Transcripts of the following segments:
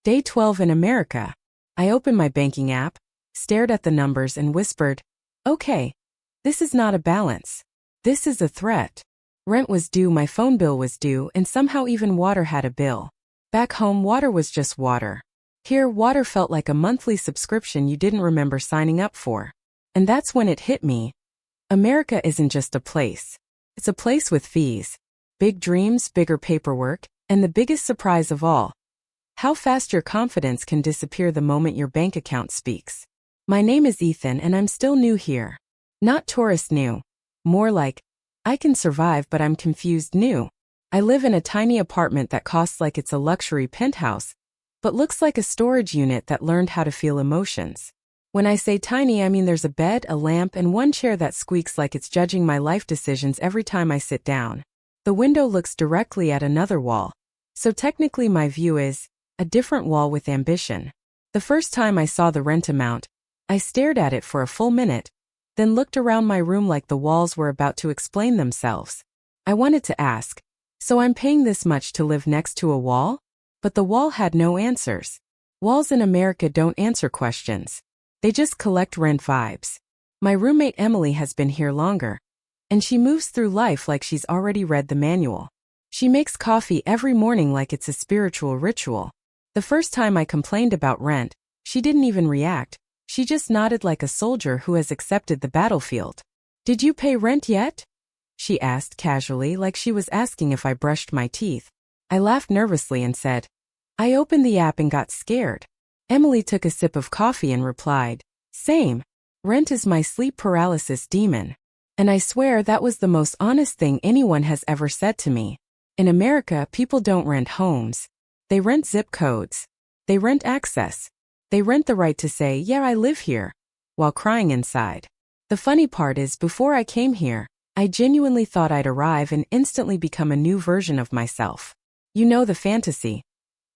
Day 12 in America. I opened my banking app, stared at the numbers and whispered, okay, this is not a balance. This is a threat. Rent was due, my phone bill was due, and somehow even water had a bill. Back home, water was just water. Here, water felt like a monthly subscription you didn't remember signing up for. And that's when it hit me. America isn't just a place. It's a place with fees. Big dreams, bigger paperwork, and the biggest surprise of all, how fast your confidence can disappear the moment your bank account speaks. My name is Ethan and I'm still new here. Not tourist new. More like, I can survive but I'm confused new. I live in a tiny apartment that costs like it's a luxury penthouse, but looks like a storage unit that learned how to feel emotions. When I say tiny, I mean there's a bed, a lamp, and one chair that squeaks like it's judging my life decisions every time I sit down. The window looks directly at another wall. So technically my view is a different wall with ambition. The first time I saw the rent amount, I stared at it for a full minute, then looked around my room like the walls were about to explain themselves. I wanted to ask, so I'm paying this much to live next to a wall? But the wall had no answers. Walls in America don't answer questions. They just collect rent vibes. My roommate Emily has been here longer, and she moves through life like she's already read the manual. She makes coffee every morning like it's a spiritual ritual. The first time I complained about rent, she didn't even react. She just nodded like a soldier who has accepted the battlefield. Did you pay rent yet? She asked casually, like she was asking if I brushed my teeth. I laughed nervously and said, I opened the app and got scared. Emily took a sip of coffee and replied, same. Rent is my sleep paralysis demon. And I swear that was the most honest thing anyone has ever said to me. In America, people don't rent homes. They rent zip codes. They rent access. They rent the right to say, yeah, I live here, while crying inside. The funny part is, before I came here, I genuinely thought I'd arrive and instantly become a new version of myself. You know the fantasy.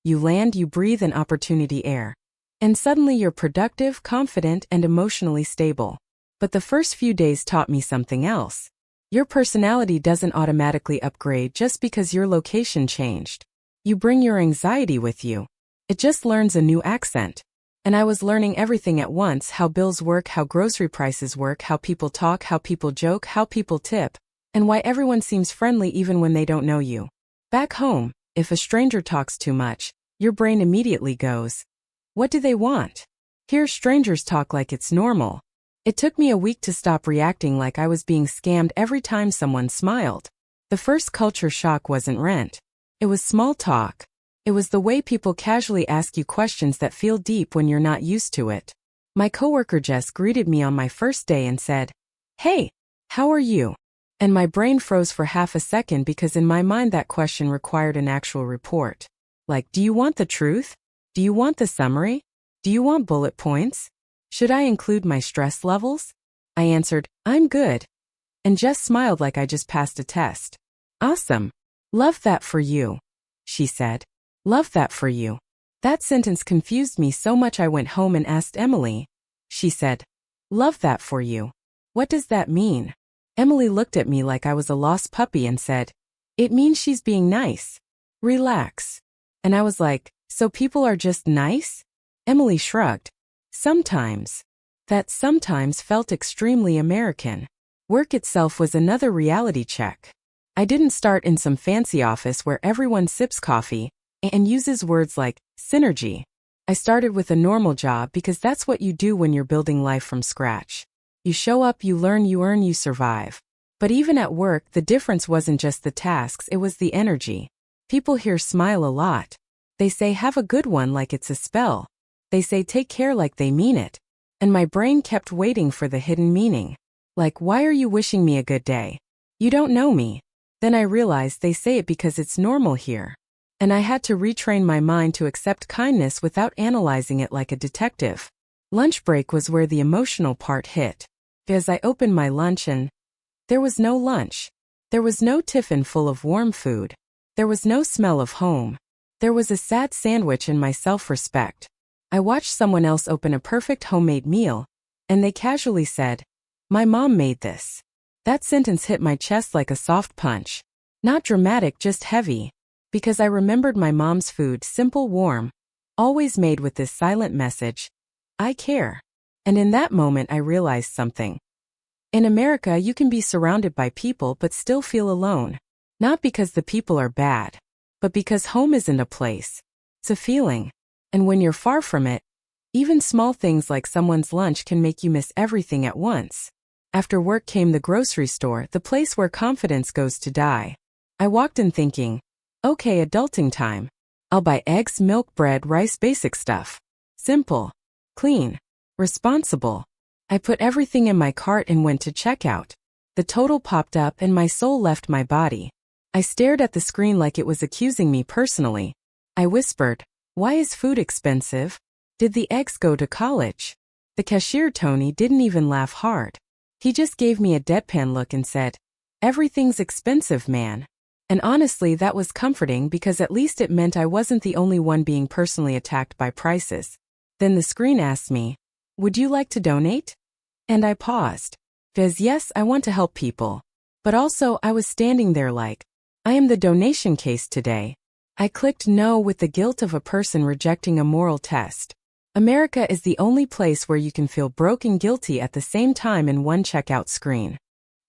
You land, you breathe in opportunity air. And suddenly you're productive, confident, and emotionally stable. But the first few days taught me something else. Your personality doesn't automatically upgrade just because your location changed. You bring your anxiety with you. It just learns a new accent. And I was learning everything at once: how bills work, how grocery prices work, how people talk, how people joke, how people tip, and why everyone seems friendly even when they don't know you. Back home, if a stranger talks too much, your brain immediately goes, what do they want? Here, strangers talk like it's normal. It took me a week to stop reacting like I was being scammed every time someone smiled. The first culture shock wasn't rent. It was small talk. It was the way people casually ask you questions that feel deep when you're not used to it. My coworker Jess greeted me on my first day and said, hey, how are you? And my brain froze for half a second because in my mind that question required an actual report. Like, do you want the truth? Do you want the summary? Do you want bullet points? Should I include my stress levels? I answered, I'm good. And Jess smiled like I just passed a test. Awesome. Love that for you, she said. Love that for you. That sentence confused me so much I went home and asked Emily. She said, love that for you. What does that mean? Emily looked at me like I was a lost puppy and said, it means she's being nice. Relax. And I was like, so people are just nice? Emily shrugged. Sometimes. That sometimes felt extremely American. Work itself was another reality check. I didn't start in some fancy office where everyone sips coffee and uses words like synergy. I started with a normal job because that's what you do when you're building life from scratch. You show up, you learn, you earn, you survive. But even at work, the difference wasn't just the tasks, it was the energy. People here smile a lot. They say have a good one like it's a spell. They say take care like they mean it. And my brain kept waiting for the hidden meaning. Like, why are you wishing me a good day? You don't know me. Then I realized they say it because it's normal here. And I had to retrain my mind to accept kindness without analyzing it like a detective. Lunch break was where the emotional part hit. As I opened my lunch and there was no lunch. There was no tiffin full of warm food. There was no smell of home. There was a sad sandwich in my self-respect. I watched someone else open a perfect homemade meal, and they casually said, my mom made this. That sentence hit my chest like a soft punch. Not dramatic, just heavy. Because I remembered my mom's food, simple, warm. always made with this silent message: I care. And in that moment I realized something. In America, you can be surrounded by people but still feel alone. Not because the people are bad, but because home isn't a place. It's a feeling. And when you're far from it, even small things like someone's lunch can make you miss everything at once. After work came the grocery store, the place where confidence goes to die. I walked in thinking, okay, adulting time. I'll buy eggs, milk, bread, rice, basic stuff. Simple, clean, responsible. I put everything in my cart and went to checkout. The total popped up and my soul left my body. I stared at the screen like it was accusing me personally. I whispered, why is food expensive? Did the eggs go to college? The cashier, Tony, didn't even laugh hard. He just gave me a deadpan look and said, everything's expensive, man. And honestly, that was comforting because at least it meant I wasn't the only one being personally attacked by prices. Then the screen asked me, would you like to donate? And I paused. Because yes, I want to help people. But also, I was standing there like, I am the donation case today. I clicked no with the guilt of a person rejecting a moral test. America is the only place where you can feel broke and guilty at the same time in one checkout screen.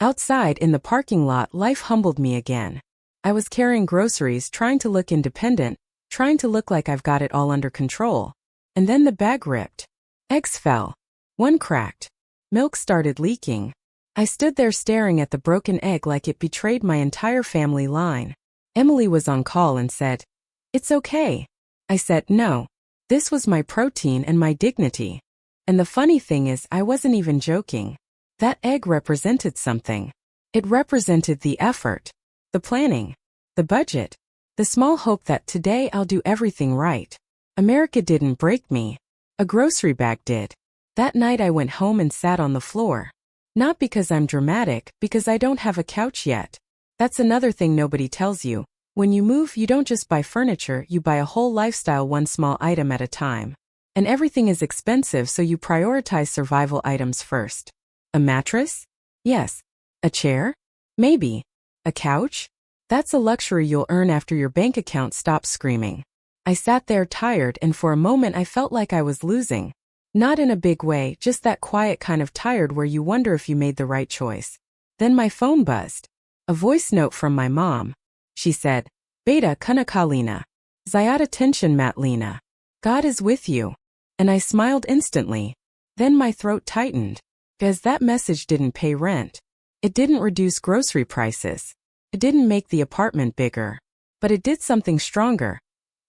Outside in the parking lot, life humbled me again. I was carrying groceries, trying to look independent, trying to look like I've got it all under control. And then the bag ripped. Eggs fell. One cracked. Milk started leaking. I stood there staring at the broken egg like it betrayed my entire family line. Emily was on call and said, it's okay. I said no. This was my protein and my dignity. And the funny thing is, I wasn't even joking. That egg represented something. It represented the effort, the planning, the budget, the small hope that today I'll do everything right. America didn't break me. A grocery bag did. That night I went home and sat on the floor. Not because I'm dramatic, because I don't have a couch yet. That's another thing nobody tells you. When you move, you don't just buy furniture, you buy a whole lifestyle, one small item at a time. And everything is expensive, so you prioritize survival items first. A mattress? Yes. A chair? Maybe. A couch? That's a luxury you'll earn after your bank account stops screaming. I sat there tired, and for a moment I felt like I was losing. Not in a big way, just that quiet kind of tired where you wonder if you made the right choice. Then my phone buzzed. A voice note from my mom. She said, Beta kana kalina. Zayada tension matlina. God is with you. And I smiled instantly. Then my throat tightened. Because that message didn't pay rent. It didn't reduce grocery prices. It didn't make the apartment bigger. But it did something stronger.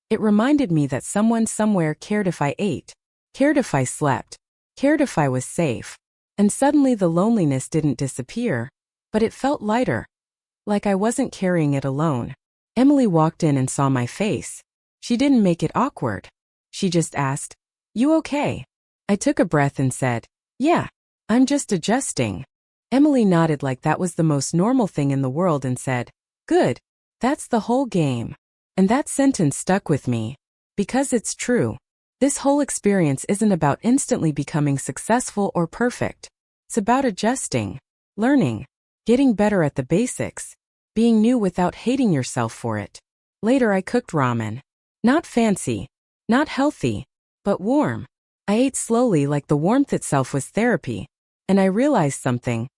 It reminded me that someone somewhere cared if I ate, cared if I slept, cared if I was safe. And suddenly the loneliness didn't disappear, but it felt lighter. Like I wasn't carrying it alone. Emily walked in and saw my face. She didn't make it awkward. She just asked, you okay? I took a breath and said, yeah, I'm just adjusting. Emily nodded like that was the most normal thing in the world and said, good, that's the whole game. And that sentence stuck with me. Because it's true. This whole experience isn't about instantly becoming successful or perfect. It's about adjusting, learning, getting better at the basics, being new without hating yourself for it. Later I cooked ramen. Not fancy, not healthy, but warm. I ate slowly like the warmth itself was therapy. And I realized something.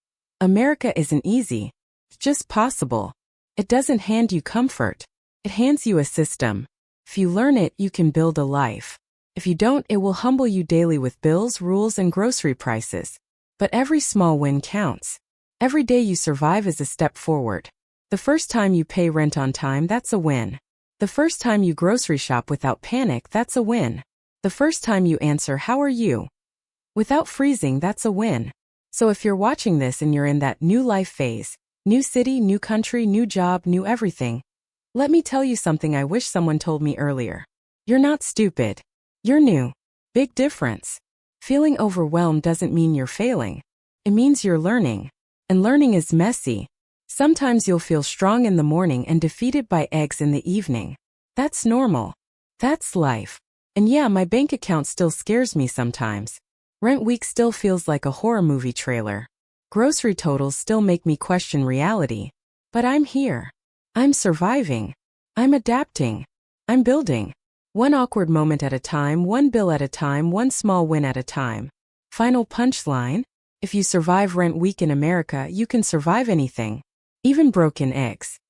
America isn't easy. It's just possible. It doesn't hand you comfort. It hands you a system. If you learn it, you can build a life. If you don't, it will humble you daily with bills, rules, and grocery prices. But every small win counts. Every day you survive is a step forward. The first time you pay rent on time, that's a win. The first time you grocery shop without panic, that's a win. The first time you answer, how are you? Without freezing, that's a win. So if you're watching this and you're in that new life phase, new city, new country, new job, new everything, let me tell you something I wish someone told me earlier. You're not stupid. You're new. Big difference. Feeling overwhelmed doesn't mean you're failing. It means you're learning. And learning is messy. Sometimes you'll feel strong in the morning and defeated by eggs in the evening. That's normal. That's life. And yeah, my bank account still scares me sometimes. Rent week still feels like a horror movie trailer. Grocery totals still make me question reality. But I'm here. I'm surviving. I'm adapting. I'm building. One awkward moment at a time, one bill at a time, one small win at a time. Final punchline: if you survive rent week in America, you can survive anything, even broken eggs.